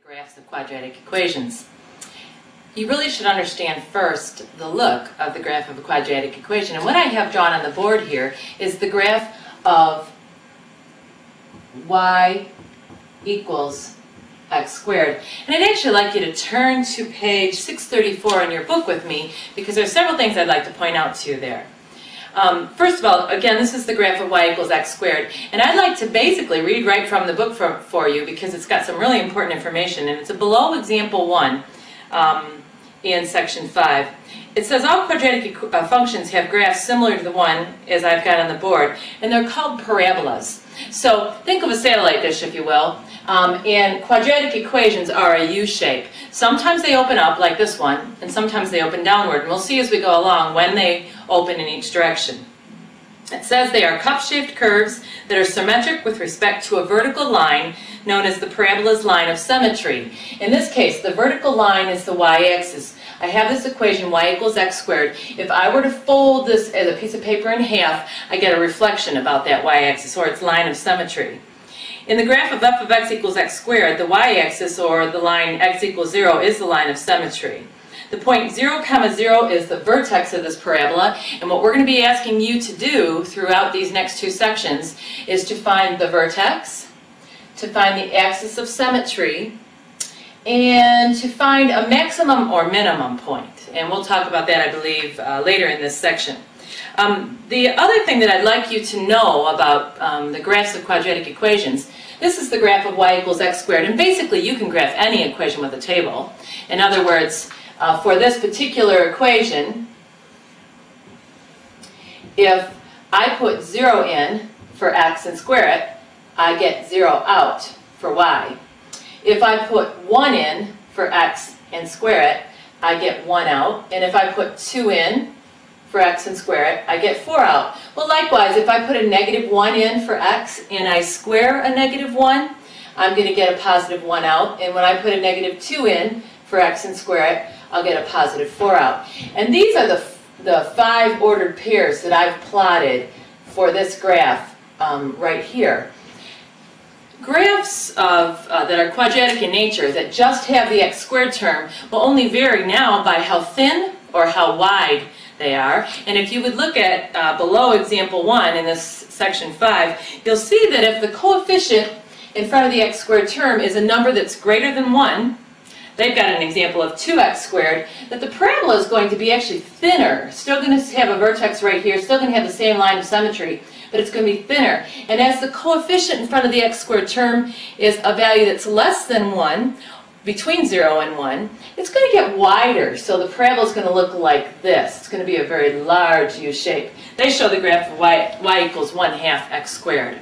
graphs of quadratic equations. You really should understand first the look of the graph of a quadratic equation. And what I have drawn on the board here is the graph of y equals x squared. And I'd actually like you to turn to page 634 in your book with me, because there are several things I'd like to point out to you there. First of all, again, this is the graph of y equals x squared, and I'd like to basically read right from the book for you, because it's got some really important information, and it's below example 1 in section 5. It says all quadratic functions have graphs similar to the one as I've got on the board, and they're called parabolas. So think of a satellite dish, if you will, and quadratic equations are a U-shape. Sometimes they open up like this one, and sometimes they open downward, and we'll see as we go along when they open in each direction. It says they are cup-shaped curves that are symmetric with respect to a vertical line known as the parabola's line of symmetry. In this case, the vertical line is the y-axis. I have this equation, y equals x squared. If I were to fold this as a piece of paper in half, I get a reflection about that y-axis, or its line of symmetry. In the graph of f of x equals x squared, the y-axis, or the line x equals 0, is the line of symmetry. The point 0, 0 is the vertex of this parabola, and what we're going to be asking you to do throughout these next two sections is to find the vertex, to find the axis of symmetry, and to find a maximum or minimum point. And we'll talk about that, I believe, later in this section. The other thing that I'd like you to know about the graphs of quadratic equations, this is the graph of y equals x squared, and basically you can graph any equation with a table. In other words, for this particular equation, if I put 0 in for x and square it, I get 0 out for y. If I put 1 in for x and square it, I get 1 out. And if I put 2 in for x and square it, I get 4 out. Well, likewise, if I put a negative 1 in for x and I square a negative 1, I'm going to get a positive 1 out. And when I put a negative 2 in for x and square it, I'll get a positive 4 out. And these are the 5 ordered pairs that I've plotted for this graph right here. Graphs that are quadratic in nature, that just have the x squared term, will only vary now by how thin or how wide they are. And if you would look at below example 1 in this section 5, you'll see that if the coefficient in front of the x squared term is a number that's greater than 1, they've got an example of 2x squared, that the parabola is going to be actually thinner. Still going to have a vertex right here, still going to have the same line of symmetry, but it's going to be thinner. And as the coefficient in front of the x squared term is a value that's less than 1, between 0 and 1, it's going to get wider. So the parabola is going to look like this. It's going to be a very large U shape. They show the graph of y equals 1/2 x squared.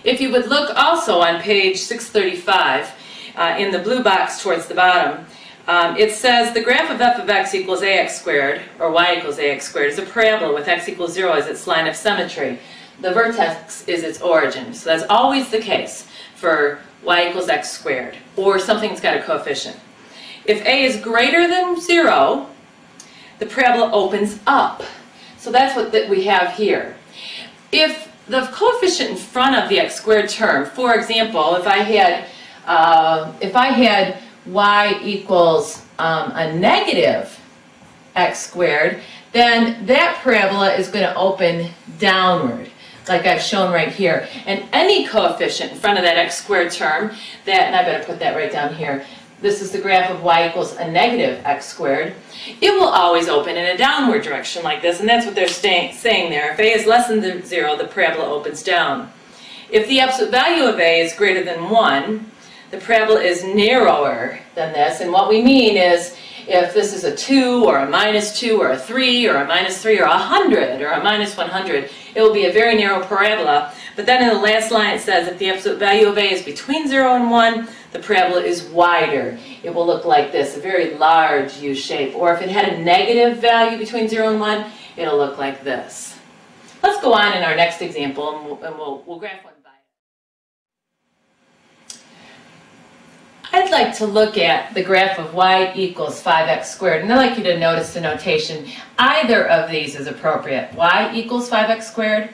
If you would look also on page 635, in the blue box towards the bottom, it says the graph of f of x equals ax squared, or y equals ax squared, is a parabola with x equals 0 as its line of symmetry. The vertex is its origin. So that's always the case for y equals x squared, or something that's got a coefficient. If a is greater than 0, the parabola opens up. So that's what we have here. If the coefficient in front of the x squared term, for example, if I had y equals a negative x squared, then that parabola is going to open downward, like I've shown right here. And any coefficient in front of that x squared term, and I better put that right down here, this is the graph of y equals a negative x squared, it will always open in a downward direction like this, and that's what they're saying there. If a is less than 0, the parabola opens down. If the absolute value of a is greater than 1, the parabola is narrower than this, and what we mean is if this is a 2 or a -2 or a 3 or a -3 or a 100 or a -100, it will be a very narrow parabola. But then in the last line it says if the absolute value of a is between 0 and 1, the parabola is wider. It will look like this, a very large U shape. Or if it had a negative value between 0 and 1, it'll look like this. Let's go on in our next example, and we'll graph one. I'd like to look at the graph of y equals 5x squared, and I'd like you to notice the notation. Either of these is appropriate. Y equals 5x squared,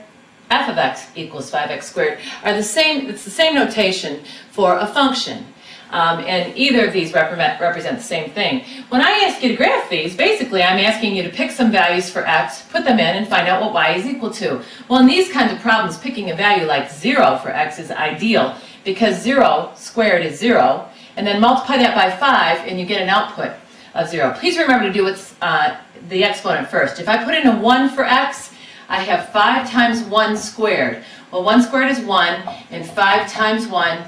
f of x equals 5x squared are the same. It's the same notation for a function. And either of these represent the same thing. When I ask you to graph these, basically I'm asking you to pick some values for x, put them in, and find out what y is equal to. Well, in these kinds of problems, picking a value like 0 for x is ideal, because 0 squared is 0, and then multiply that by 5, and you get an output of 0. Please remember to do what's the exponent first. If I put in a 1 for x, I have 5 times 1 squared. Well, 1 squared is 1, and 5 times 1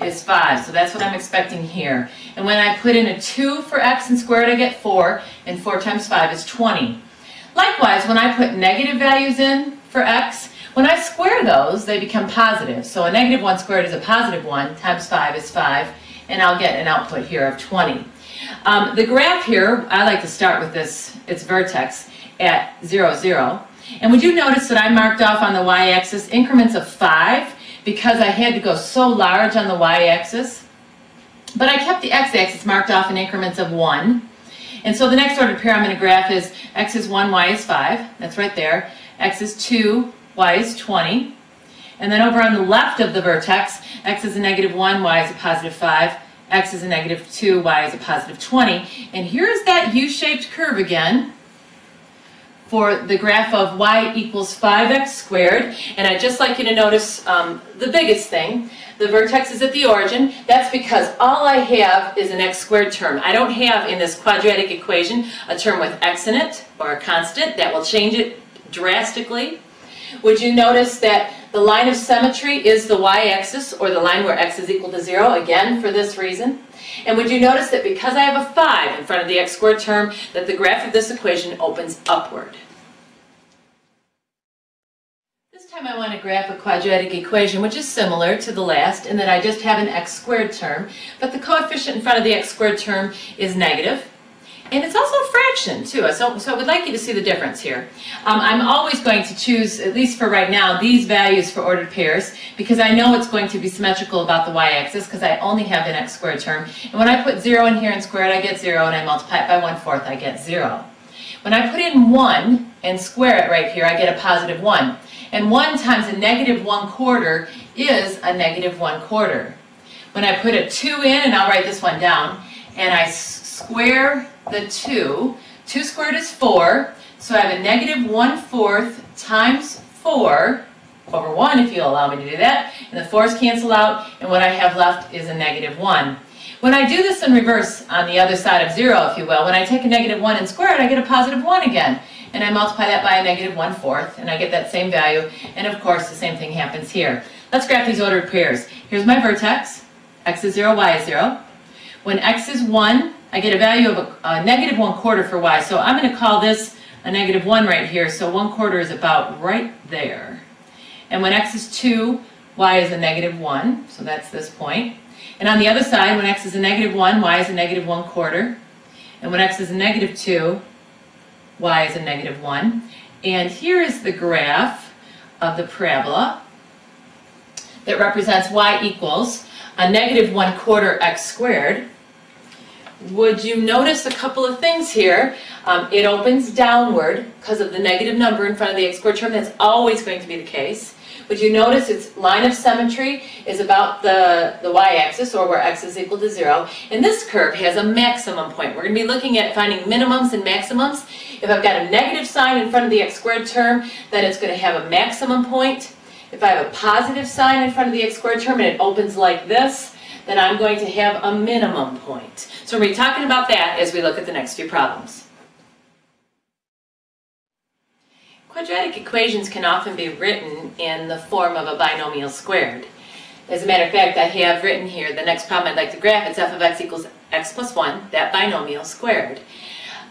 is 5. So that's what I'm expecting here. And when I put in a 2 for x and squared, I get 4, and 4 times 5 is 20. Likewise, when I put negative values in for x, when I square those, they become positive. So a negative 1 squared is a positive 1, times 5 is 5, and I'll get an output here of 20. The graph here, I like to start with this, its vertex at 0, 0. And would you notice that I marked off on the y-axis increments of 5 because I had to go so large on the y-axis? But I kept the x-axis marked off in increments of 1. And so the next ordered pair I'm going to graph is x is 1, y is 5. That's right there. X is 2, y is 20. And then over on the left of the vertex, x is a negative 1, y is a positive 5. X is a negative 2, y is a positive 20. And here's that U-shaped curve again for the graph of y equals 5x squared. And I'd just like you to notice the biggest thing. The vertex is at the origin. That's because all I have is an x squared term. I don't have in this quadratic equation a term with x in it or a constant. That will change it drastically. Would you notice that the line of symmetry is the y-axis, or the line where x is equal to 0, again for this reason? And would you notice that because I have a 5 in front of the x squared term, that the graph of this equation opens upward? This time I want to graph a quadratic equation which is similar to the last in that I just have an x squared term, but the coefficient in front of the x squared term is negative. And it's also a fraction too, so I would like you to see the difference here. I'm always going to choose, at least for right now, these values for ordered pairs because I know it's going to be symmetrical about the y-axis because I only have an x squared term. And when I put 0 in here and square it, I get 0, and I multiply it by 1/4, I get 0. When I put in 1 and square it right here, I get a positive 1. And 1 times a negative 1/4 is a negative 1/4. When I put a 2 in, and I'll write this one down, and I square the 2, 2 squared is 4, so I have a negative 1/4 times 4 over 1, if you'll allow me to do that, and the 4's cancel out, and what I have left is a negative 1. When I do this in reverse on the other side of 0, if you will, when I take a negative 1 and square it, I get a positive 1 again, and I multiply that by a negative 1/4, and I get that same value, and of course the same thing happens here. Let's graph these ordered pairs. Here's my vertex, x is 0, y is 0. When x is 1, I get a value of a negative 1/4 for y. So I'm going to call this a negative 1 right here. So 1/4 is about right there. And when x is 2, y is a negative 1. So that's this point. And on the other side, when x is a negative 1, y is a negative 1/4. And when x is a negative 2, y is a negative 1. And here is the graph of the parabola that represents y equals a negative 1/4 x squared. Would you notice a couple of things here? It opens downward because of the negative number in front of the x squared term. That's always going to be the case. Would you notice its line of symmetry is about the y-axis, or where x is equal to 0. And this curve has a maximum point. We're going to be looking at finding minimums and maximums. If I've got a negative sign in front of the x squared term, then it's going to have a maximum point. If I have a positive sign in front of the x squared term and it opens like this, then I'm going to have a minimum point. So we'll be talking about that as we look at the next few problems. Quadratic equations can often be written in the form of a binomial squared. As a matter of fact, I have written here the next problem I'd like to graph. It's f of x equals x plus 1, that binomial squared.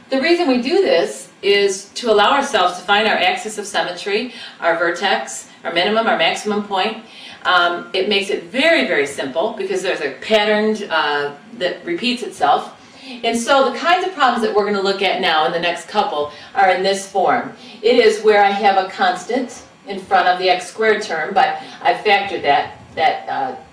The reason we do this is to allow ourselves to find our axis of symmetry, our vertex, our minimum, our maximum point. It makes it very, very simple because there's a pattern that repeats itself. And so the kinds of problems that we're going to look at now in the next couple are in this form. It is where I have a constant in front of the x squared term, but I factored that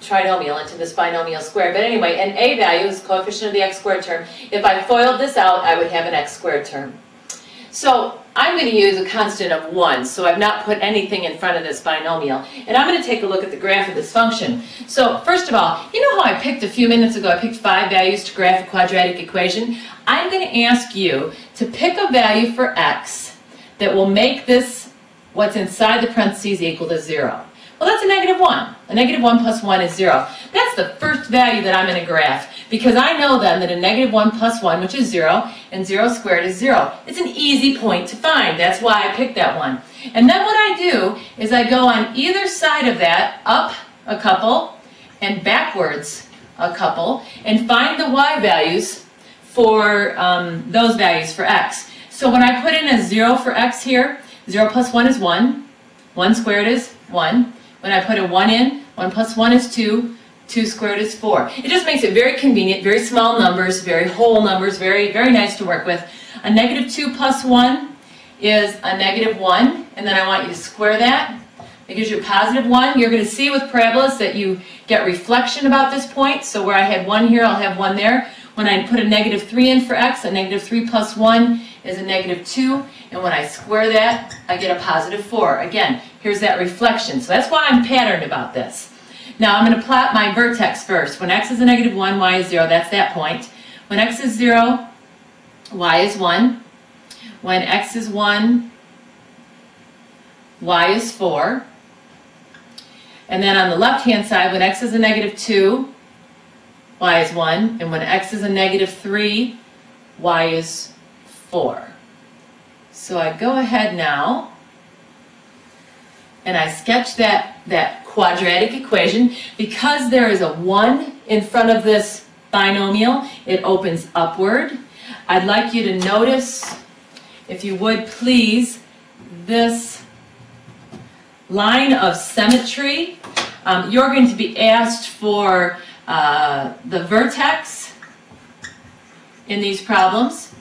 trinomial into this binomial squared. But anyway, an a value is coefficient of the x squared term. If I FOILed this out, I would have an x squared term. So I'm going to use a constant of 1, so I've not put anything in front of this binomial. And I'm going to take a look at the graph of this function. So first of all, you know how I picked a few minutes ago, I picked 5 values to graph a quadratic equation? I'm going to ask you to pick a value for x that will make this, what's inside the parentheses, equal to 0. Well, that's a negative 1. A negative 1 plus 1 is 0. That's the first value that I'm going to graph, because I know then that a negative 1 plus 1, which is 0, and 0 squared is 0. It's an easy point to find. That's why I picked that one. And then what I do is I go on either side of that, up a couple and backwards a couple, and find the y values for those values for x. So when I put in a 0 for x here, 0 plus 1 is 1. 1 squared is 1. When I put a 1 in, 1 plus 1 is 2. 2 squared is 4. It just makes it very convenient, very small numbers, very whole numbers, very, very nice to work with. A negative 2 plus 1 is a negative 1, and then I want you to square that. It gives you a positive 1. You're going to see with parabolas that you get reflection about this point. So where I had 1 here, I'll have 1 there. When I put a negative 3 in for x, a negative 3 plus 1 is a negative 2. And when I square that, I get a positive 4. Again, here's that reflection. So that's why I'm patterned about this. Now I'm going to plot my vertex first. When x is a negative 1, y is 0. That's that point. When x is 0, y is 1. When x is 1, y is 4. And then on the left-hand side, when x is a negative 2, y is 1. And when x is a negative 3, y is 4. So I go ahead now and I sketch that quadratic equation. Because there is a 1 in front of this binomial, it opens upward. I'd like you to notice, if you would please, this line of symmetry. You're going to be asked for the vertex in these problems,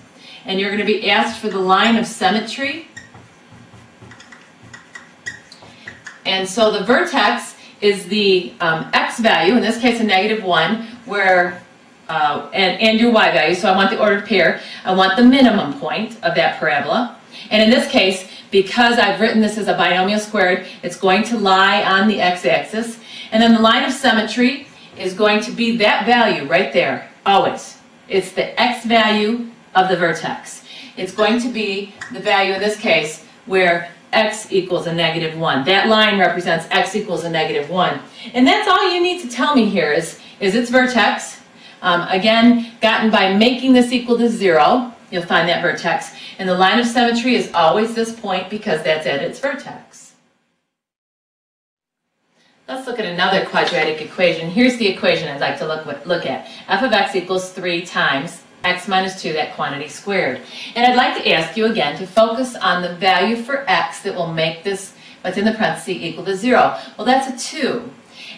and you're going to be asked for the line of symmetry. And so the vertex is the x value, in this case a negative 1, where and your y value, so I want the ordered pair. I want the minimum point of that parabola. And in this case, because I've written this as a binomial squared, it's going to lie on the x-axis. And then the line of symmetry is going to be that value right there, always. It's the x value of the vertex. It's going to be the value in this case where x equals a negative 1. That line represents x equals a negative 1. And that's all you need to tell me here is its vertex. Again, gotten by making this equal to 0. You'll find that vertex. And the line of symmetry is always this point because that's at its vertex. Let's look at another quadratic equation. Here's the equation I'd like to look at. F of x equals 3 times x minus 2, that quantity squared. And I'd like to ask you again to focus on the value for x that will make this, what's in the parentheses, equal to 0. Well, that's a 2.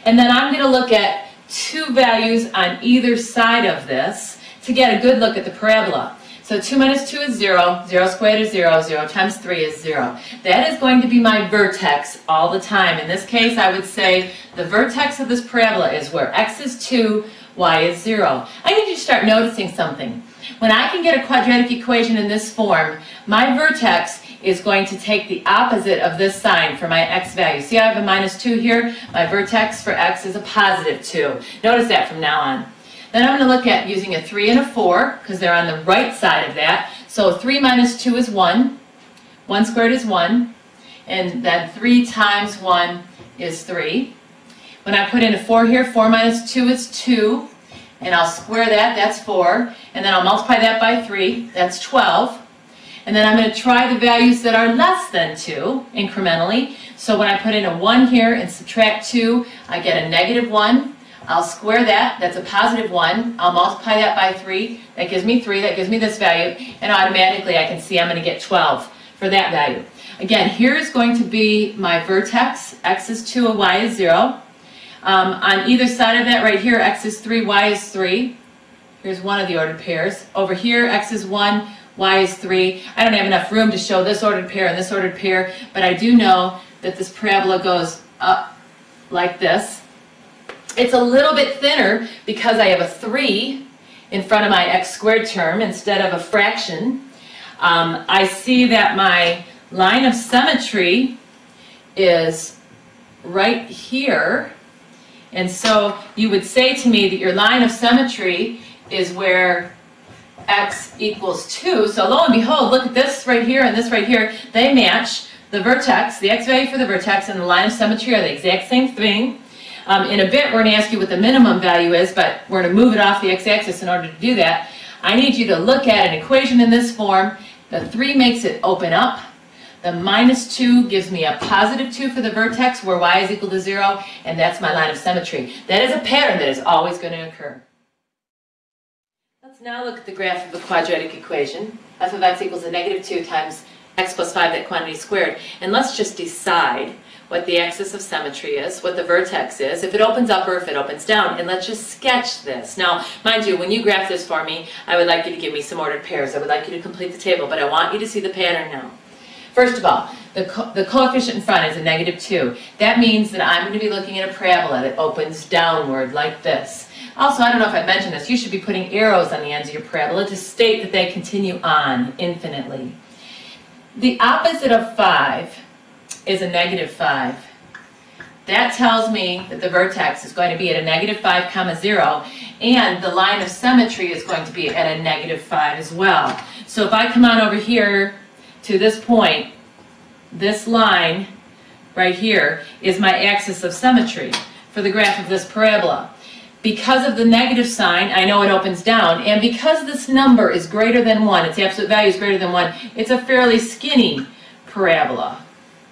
And then I'm going to look at 2 values on either side of this to get a good look at the parabola. So 2 minus 2 is 0, 0 squared is 0, 0 times 3 is 0. That is going to be my vertex all the time. In this case, I would say the vertex of this parabola is where x is 2, y is 0. I need you to start noticing something. When I can get a quadratic equation in this form, my vertex is going to take the opposite of this sign for my x value. See, I have a minus 2 here. My vertex for x is a positive 2. Notice that from now on. Then I'm going to look at using a 3 and a 4 because they're on the right side of that. So 3 minus 2 is 1. 1 squared is 1. And then 3 times 1 is 3. When I put in a 4 here, 4 minus 2 is 2. And I'll square that, that's 4. And then I'll multiply that by 3, that's 12. And then I'm going to try the values that are less than 2 incrementally. So when I put in a 1 here and subtract 2, I get a negative 1. I'll square that, that's a positive 1. I'll multiply that by 3, that gives me 3, that gives me this value. And automatically I can see I'm going to get 12 for that value. Again, here is going to be my vertex. X is 2 and y is 0. On either side of that right here, x is 3, y is 3. Here's one of the ordered pairs. Over here, x is 1, y is 3. I don't have enough room to show this ordered pair and this ordered pair, but I do know that this parabola goes up like this. It's a little bit thinner because I have a 3 in front of my x squared term instead of a fraction. I see that my line of symmetry is right here. And so you would say to me that your line of symmetry is where x equals 2. So lo and behold, look at this right here and this right here. They match. The vertex, the x value for the vertex and the line of symmetry are the exact same thing. In a bit, we're going to ask you what the minimum value is, but we're going to move it off the x-axis in order to do that. I need you to look at an equation in this form. The 3 makes it open up. The minus 2 gives me a positive 2 for the vertex where y is equal to 0, and that's my line of symmetry. That is a pattern that is always going to occur. Let's now look at the graph of the quadratic equation. F of x equals a negative 2 times x plus 5, that quantity squared. And let's just decide what the axis of symmetry is, what the vertex is, if it opens up or if it opens down, and let's just sketch this. Now, mind you, when you graph this for me, I would like you to give me some ordered pairs. I would like you to complete the table, but I want you to see the pattern now. First of all, the coefficient in front is a negative 2. That means that I'm going to be looking at a parabola that opens downward like this. Also, I don't know if I mentioned this, you should be putting arrows on the ends of your parabola to state that they continue on infinitely. The opposite of 5 is a negative 5. That tells me that the vertex is going to be at a negative 5 comma 0, and the line of symmetry is going to be at a negative 5 as well. So if I come on over here to this point, this line right here is my axis of symmetry for the graph of this parabola. Because of the negative sign, I know it opens down, and because this number is greater than 1, its absolute value is greater than 1, it's a fairly skinny parabola,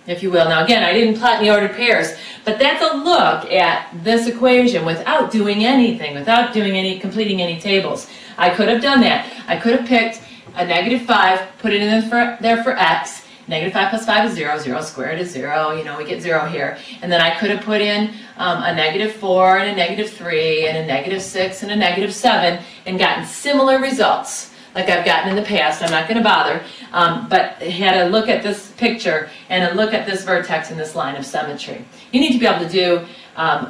if you will. Now again, I didn't plot any ordered pairs, but that's a look at this equation without doing anything, without completing any tables. I could have done that. I could have picked a negative 5, put it in there for x. Negative 5 plus 5 is 0. 0 squared is 0. You know, we get 0 here. And then I could have put in a negative 4 and a negative 3 and a negative 6 and a negative 7 and gotten similar results like I've gotten in the past. I'm not going to bother. But had a look at this picture and a look at this vertex and this line of symmetry. You need to be able to do,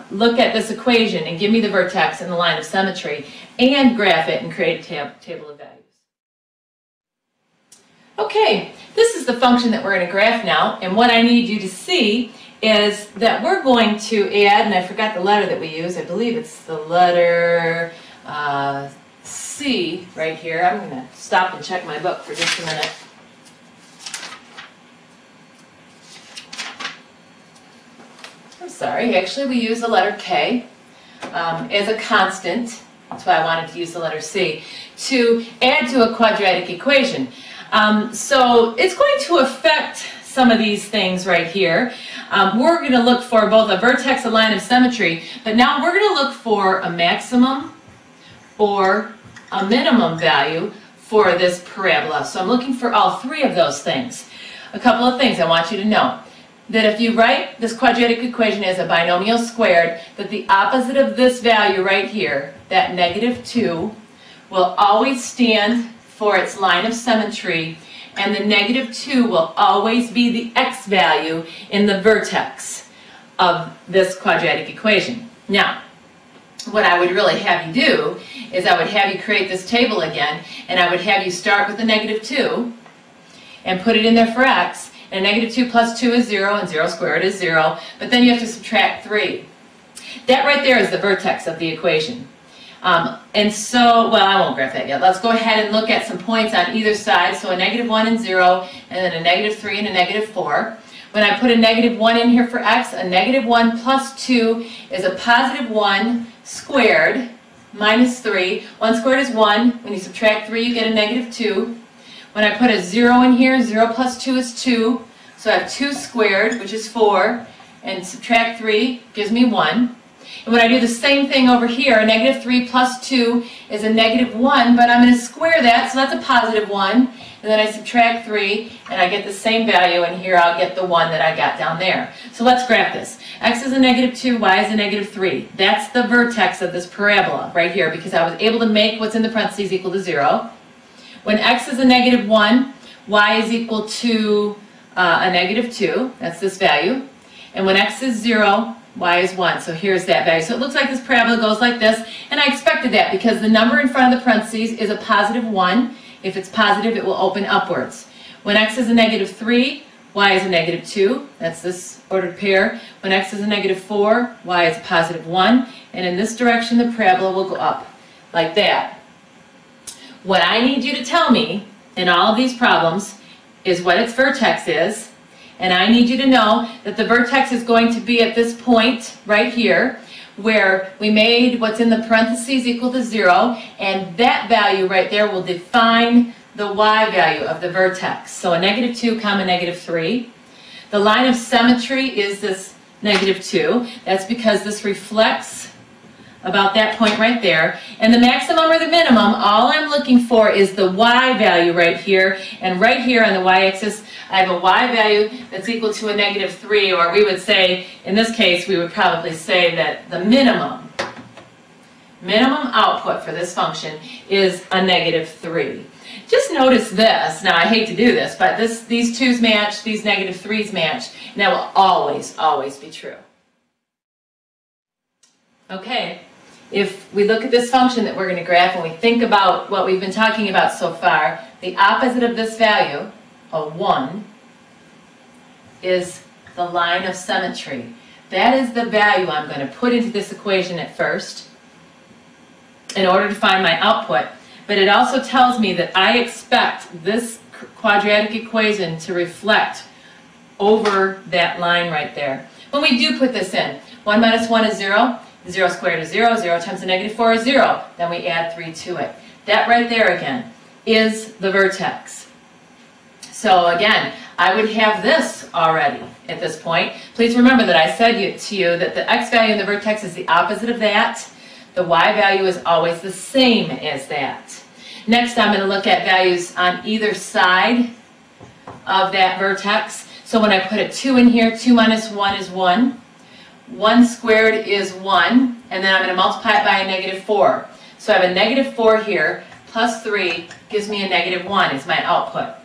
look at this equation and give me the vertex and the line of symmetry and graph it and create a table of values. Okay, this is the function that we're going to graph now, and what I need you to see is that we're going to add, and I forgot the letter that we use, I believe it's the letter C right here. I'm going to stop and check my book for just a minute. I'm sorry, actually we use the letter K as a constant. That's why I wanted to use the letter C to add to a quadratic equation. So it's going to affect some of these things right here. We're going to look for both a vertex, a line of symmetry, but now we're going to look for a maximum or a minimum value for this parabola. So I'm looking for all three of those things. A couple of things I want you to know. That if you write this quadratic equation as a binomial squared, that the opposite of this value right here, that negative 2, will always stand for its line of symmetry, and the negative 2 will always be the x value in the vertex of this quadratic equation. Now, what I would really have you do is I would have you create this table again, and I would have you start with the negative 2 and put it in there for x, and negative 2 plus 2 is 0, and 0 squared is 0, but then you have to subtract 3. That right there is the vertex of the equation. And so, well, I won't graph that yet. Let's go ahead and look at some points on either side. So a negative 1 and 0, and then a negative 3 and a negative 4. When I put a negative 1 in here for x, a negative 1 plus 2 is a positive 1 squared minus 3. 1 squared is 1. When you subtract 3, you get a negative 2. When I put a 0 in here, 0 plus 2 is 2. So I have 2 squared, which is 4, and subtract 3 gives me 1. And when I do the same thing over here, a negative 3 plus 2 is a negative 1, but I'm going to square that, so that's a positive 1. And then I subtract 3, and I get the same value, and here I'll get the 1 that I got down there. So let's graph this. X is a negative 2, y is a negative 3. That's the vertex of this parabola right here, because I was able to make what's in the parentheses equal to 0. When x is a negative 1, y is equal to a negative 2. That's this value. And when x is 0, y is 1. So here's that value. So it looks like this parabola goes like this, and I expected that because the number in front of the parentheses is a positive 1, If it's positive, it will open upwards. When x is a negative 3, y is a negative 2. That's this ordered pair. When x is a negative 4, y is a positive 1. And in this direction, the parabola will go up like that. What I need you to tell me in all of these problems is what its vertex is. And I need you to know that the vertex is going to be at this point right here, where we made what's in the parentheses equal to 0, and that value right there will define the y value of the vertex. So a negative 2 comma negative 3. The line of symmetry is this negative 2. That's because this reflects about that point right there. And the maximum or the minimum, all I'm looking for is the y value right here. And right here on the y-axis, I have a y value that's equal to a negative 3, or we would say, in this case, we would probably say that the minimum output for this function is a negative 3. Just notice this. Now, I hate to do this, but these 2's match, these negative 3's match, and that will always, always be true. Okay, if we look at this function that we're going to graph and we think about what we've been talking about so far, the opposite of this value, a 1, is the line of symmetry. That is the value I'm going to put into this equation at first in order to find my output. But it also tells me that I expect this quadratic equation to reflect over that line right there. When we do put this in, 1 minus 1 is 0. 0 squared is 0. 0 times a negative 4 is 0. Then we add 3 to it. That right there again is the vertex. So again, I would have this already at this point. Please remember that I said to you that the x value in the vertex is the opposite of that. The y value is always the same as that. Next, I'm going to look at values on either side of that vertex. So when I put a 2 in here, 2 minus 1 is 1. 1 squared is 1, and then I'm going to multiply it by a negative 4. So I have a negative 4 here, plus 3 gives me a negative 1 is my output.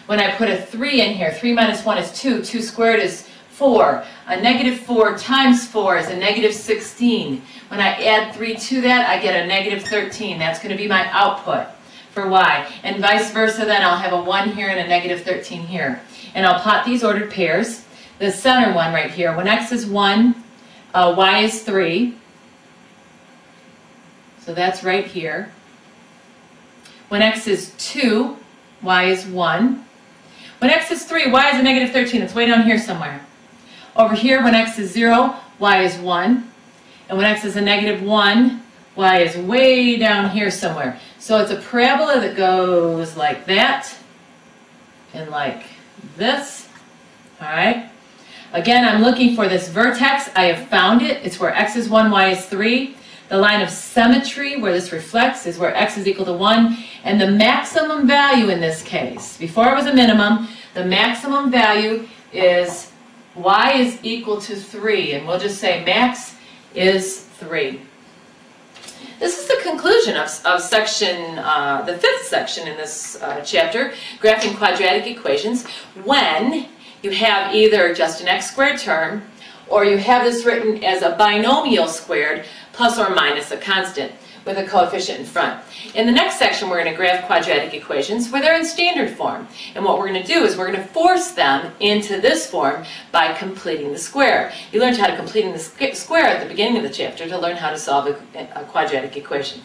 When I put a 3 in here, 3 minus 1 is 2, 2 squared is 4. A negative 4 times 4 is a negative 16. When I add 3 to that, I get a negative 13. That's going to be my output for y. And vice versa, then I'll have a 1 here and a negative 13 here. And I'll plot these ordered pairs. The center one right here, when x is 1, y is 3. So that's right here. When x is 2, y is 1. When x is 3, y is a negative 13. It's way down here somewhere. Over here, when x is 0, y is 1. And when x is a negative 1, y is way down here somewhere. So it's a parabola that goes like that and like this. All right. Again, I'm looking for this vertex. I have found it. It's where x is 1, y is 3. The line of symmetry where this reflects is where x is equal to 1. And the maximum value in this case, before it was a minimum, the maximum value is y is equal to 3. And we'll just say max is 3. This is the conclusion of section, the 5th section in this chapter, graphing quadratic equations, when you have either just an x squared term, or you have this written as a binomial squared plus or minus a constant with a coefficient in front. In the next section, we're going to graph quadratic equations where they're in standard form. And what we're going to do is we're going to force them into this form by completing the square. You learned how to complete the square at the beginning of the chapter to learn how to solve a quadratic equation.